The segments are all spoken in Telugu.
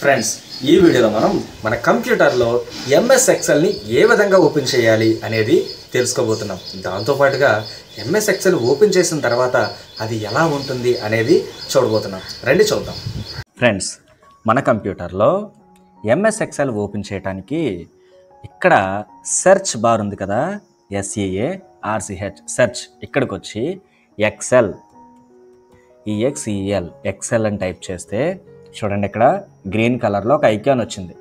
ఫ్రెండ్స్, ఈ వీడియోలో మనం మన కంప్యూటర్లో ఎంఎస్ ఎక్సెల్ని ఏ విధంగా ఓపెన్ చేయాలి అనేది తెలుసుకోబోతున్నాం. దాంతోపాటుగా ఎంఎస్ ఎక్సెల్ ఓపెన్ చేసిన తర్వాత అది ఎలా ఉంటుంది అనేది చూడబోతున్నాం. రండి చూద్దాం. ఫ్రెండ్స్, మన కంప్యూటర్లో ఎంఎస్ ఎక్సెల్ ఓపెన్ చేయడానికి ఇక్కడ సెర్చ్ బార్ ఉంది కదా, SEARCH సెర్చ్. ఇక్కడికి వచ్చి ఎక్సెల్ ఎక్సెల్ అని టైప్ చేస్తే చూడండి, ఇక్కడ గ్రీన్ కలర్లో ఒక ఐకాన్ వచ్చింది,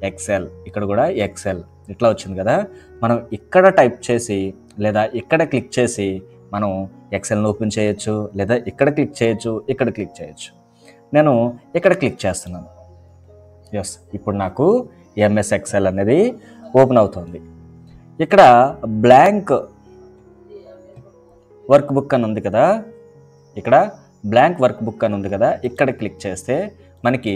ఎక్సెల్. ఇక్కడ కూడా ఎక్సెల్ ఇట్లా వచ్చింది కదా. మనం ఇక్కడ టైప్ చేసి లేదా ఇక్కడ క్లిక్ చేసి మనం ఎక్సెల్ని ఓపెన్ చేయొచ్చు, లేదా ఇక్కడ క్లిక్ చేయొచ్చు, ఇక్కడ క్లిక్ చేయొచ్చు. నేను ఇక్కడ క్లిక్ చేస్తున్నాను. ఎస్, ఇప్పుడు నాకు ఎంఎస్ ఎక్సెల్ అనేది ఓపెన్ అవుతుంది. ఇక్కడ బ్లాంక్ వర్క్ బుక్ అని ఉంది కదా, ఇక్కడ బ్లాంక్ వర్క్ బుక్ అని ఉంది కదా, ఇక్కడ క్లిక్ చేస్తే మనకి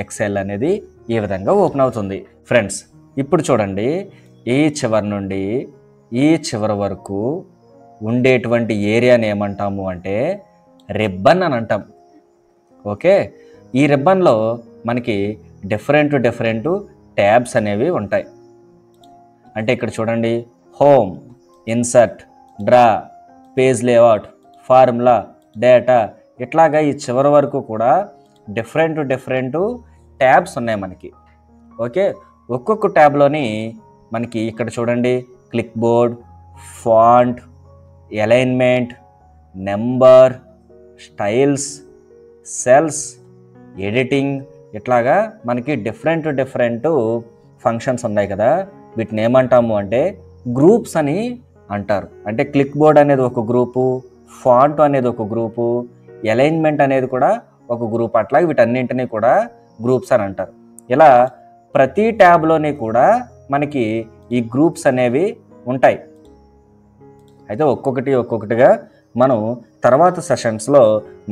ఎక్సెల్ అనేది ఈ విధంగా ఓపెన్ అవుతుంది. ఫ్రెండ్స్, ఇప్పుడు చూడండి, ఈ చివరి నుండి ఈ చివరి వరకు ఉండేటువంటి ఏరియాని ఏమంటాము అంటే రిబ్బన్ అని అంటాం. ఓకే, ఈ రిబ్బన్లో మనకి డిఫరెంట్ ట్యాబ్స్ అనేవి ఉంటాయి. అంటే ఇక్కడ చూడండి, home, insert, draw, page layout, formula, data, ఇట్లాగా ఈ చివరి వరకు కూడా డిఫరెంట్ ట్యాబ్స్ ఉన్నాయి మనకి. ఓకే, ఒక్కొక్క ట్యాబ్లోని మనకి ఇక్కడ చూడండి, click board, font, alignment, number, styles, cells, editing, ఇట్లాగా మనకి డిఫరెంట్ ఫంక్షన్స్ ఉన్నాయి కదా. వీటిని ఏమంటాము అంటే గ్రూప్స్ అని అంటారు. అంటే క్లిక్ బోర్డ్ అనేది ఒక గ్రూపు, ఫాంట్ అనేది ఒక గ్రూపు, అలైన్మెంట్ అనేది కూడా ఒక గ్రూప్. అట్లాగే వీటన్నింటినీ కూడా గ్రూప్స్ అని అంటారు. ఇలా ప్రతి ట్యాబ్లోని కూడా మనకి ఈ గ్రూప్స్ అనేవి ఉంటాయి. అయితే ఒక్కొక్కటిగా మనం తర్వాత సెషన్స్లో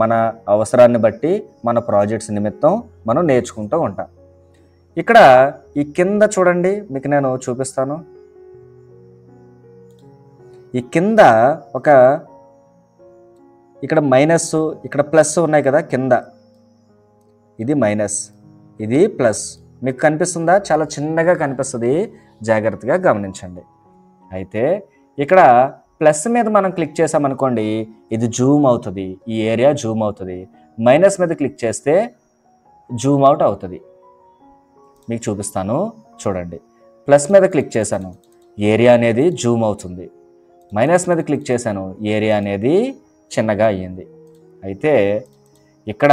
మన అవసరాన్ని బట్టి మన ప్రాజెక్ట్స్ నిమిత్తం మనం నేర్చుకుంటూ ఉంటాం. ఇక్కడ ఈ కింద చూడండి, మీకు నేను చూపిస్తాను. ఈ కింద ఇక్కడ మైనస్, ఇక్కడ ప్లస్ ఉన్నాయి కదా కింద. ఇది మైనస్, ఇది ప్లస్. మీకు కనిపిస్తుందా? చాలా చిన్నగా కనిపిస్తుంది, జాగ్రత్తగా గమనించండి. అయితే ఇక్కడ ప్లస్ మీద మనం క్లిక్ చేసామనుకోండి, ఇది జూమ్ అవుతుంది, ఈ ఏరియా జూమ్ అవుతుంది. మైనస్ మీద క్లిక్ చేస్తే జూమ్ అవుట్ అవుతుంది. మీకు చూపిస్తాను చూడండి. ప్లస్ మీద క్లిక్ చేశాను, ఏరియా అనేది జూమ్ అవుతుంది. మైనస్ మీద క్లిక్ చేశాను, ఏరియా అనేది చిన్నగా అయ్యింది. అయితే ఇక్కడ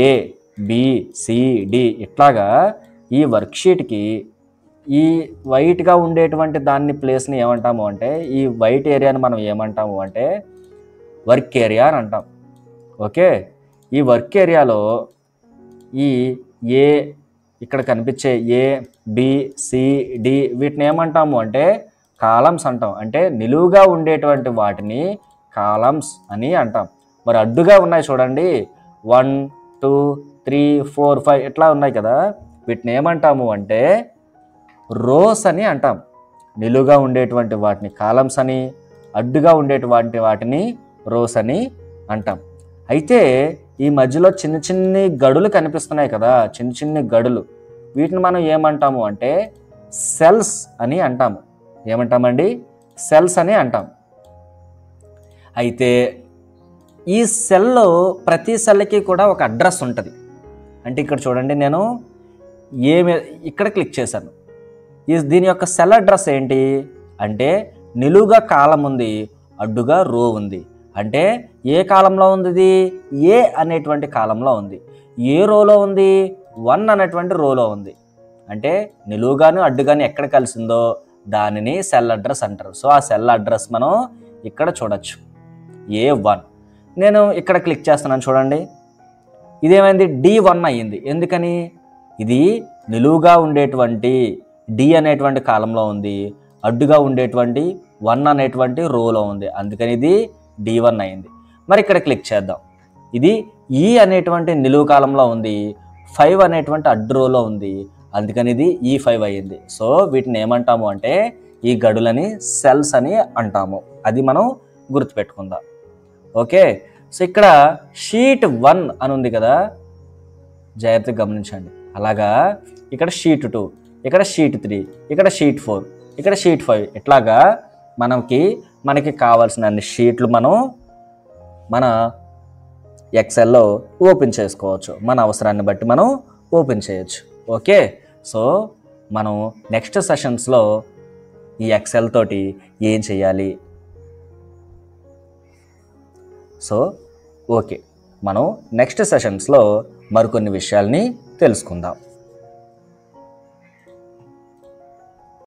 ABCD ఇట్లాగా ఈ వర్క్షీట్కి ఈ వైట్గా ఉండేటువంటి దాన్ని ప్లేస్ని ఏమంటాము అంటే, ఈ వైట్ ఏరియాని మనం ఏమంటాము అంటే వర్క్ ఏరియా అని అంటాం. ఓకే, ఈ వర్క్ ఏరియాలో ఈ ఇక్కడ కనిపించే ABCD వీటిని ఏమంటాము అంటే కాలమ్స్ అంటాం. అంటే నిలువుగా ఉండేటువంటి వాటిని కాలమ్స్ అని అంటాం. మరి అడ్డుగా ఉన్నాయి చూడండి, 1 2 3 4 5 ఇట్లా ఉన్నాయి కదా, వీటిని ఏమంటాము అంటే రోస్ అని అంటాం. నిలువుగా ఉండేటువంటి వాటిని కాలమ్స్ అని, అడ్డుగా ఉండేటువంటి వాటిని రోస్ అని అంటాం. అయితే ఈ మధ్యలో చిన్న గడులు కనిపిస్తున్నాయి కదా, చిన్న గడులు, వీటిని మనం ఏమంటాము అంటే సెల్స్ అని అంటాము. ఏమంటామండి? సెల్స్ అని అంటాం. అయితే ఈ సెల్లో ప్రతి సెల్కి కూడా ఒక అడ్రస్ ఉంటుంది. అంటే ఇక్కడ చూడండి, నేను ఇక్కడ క్లిక్ చేశాను. దీని యొక్క సెల్ అడ్రస్ ఏంటి అంటే నిలువుగా కాలం ఉంది, అడ్డుగా రో ఉంది. అంటే ఏ కాలంలో ఉంది? ఇది A అనేటువంటి కాలంలో ఉంది. ఏ రోలో ఉంది? 1 అనేటువంటి రోలో ఉంది. అంటే నిలువుగాను అడ్డుగాను ఎక్కడ కలిసిందో దానిని సెల్ అడ్రస్ అంటారు. సో ఆ సెల్ అడ్రస్ మనం ఇక్కడ చూడొచ్చు, A1. నేను ఇక్కడ క్లిక్ చేస్తున్నాను చూడండి, ఇదేమైంది? D1 అయ్యింది. ఎందుకని? ఇది నిలువుగా ఉండేటువంటి D అనేటువంటి కాలంలో ఉంది, అడ్డుగా ఉండేటువంటి 1 అనేటువంటి రోలో ఉంది, అందుకని ఇది D1 అయింది. మరి ఇక్కడ క్లిక్ చేద్దాం, ఇది E అనేటువంటి నిలువు కాలంలో ఉంది, 5 అనేటువంటి అడ్డు రోలో ఉంది, అందుకని ఇది E5 అయ్యింది. సో వీటిని ఏమంటాము అంటే ఈ గడులని సెల్స్ అని అంటాము. అది మనం గుర్తుపెట్టుకుందాం. ఓకే, సో ఇక్కడ షీట్ 1 అని ఉంది కదా, జాగ్రత్తగా గమనించండి. అలాగా ఇక్కడ షీట్ 2, ఇక్కడ షీట్ 3, ఇక్కడ షీట్ 4, ఇక్కడ షీట్ 5, ఇట్లాగా మనకి కావాల్సిన అన్ని షీట్లు మనం మన ఎక్సెల్లో ఓపెన్ చేసుకోవచ్చు. మన అవసరాన్ని బట్టి మనం ఓపెన్ చేయొచ్చు. ఓకే, సో మనం నెక్స్ట్ సెషన్స్లో ఈ ఎక్సెల్ తోటి ఏం చేయాలి, సో ఓకే, మనం నెక్స్ట్ సెషన్స్లో మరికొన్ని విషయాల్ని తెలుసుకుందాం.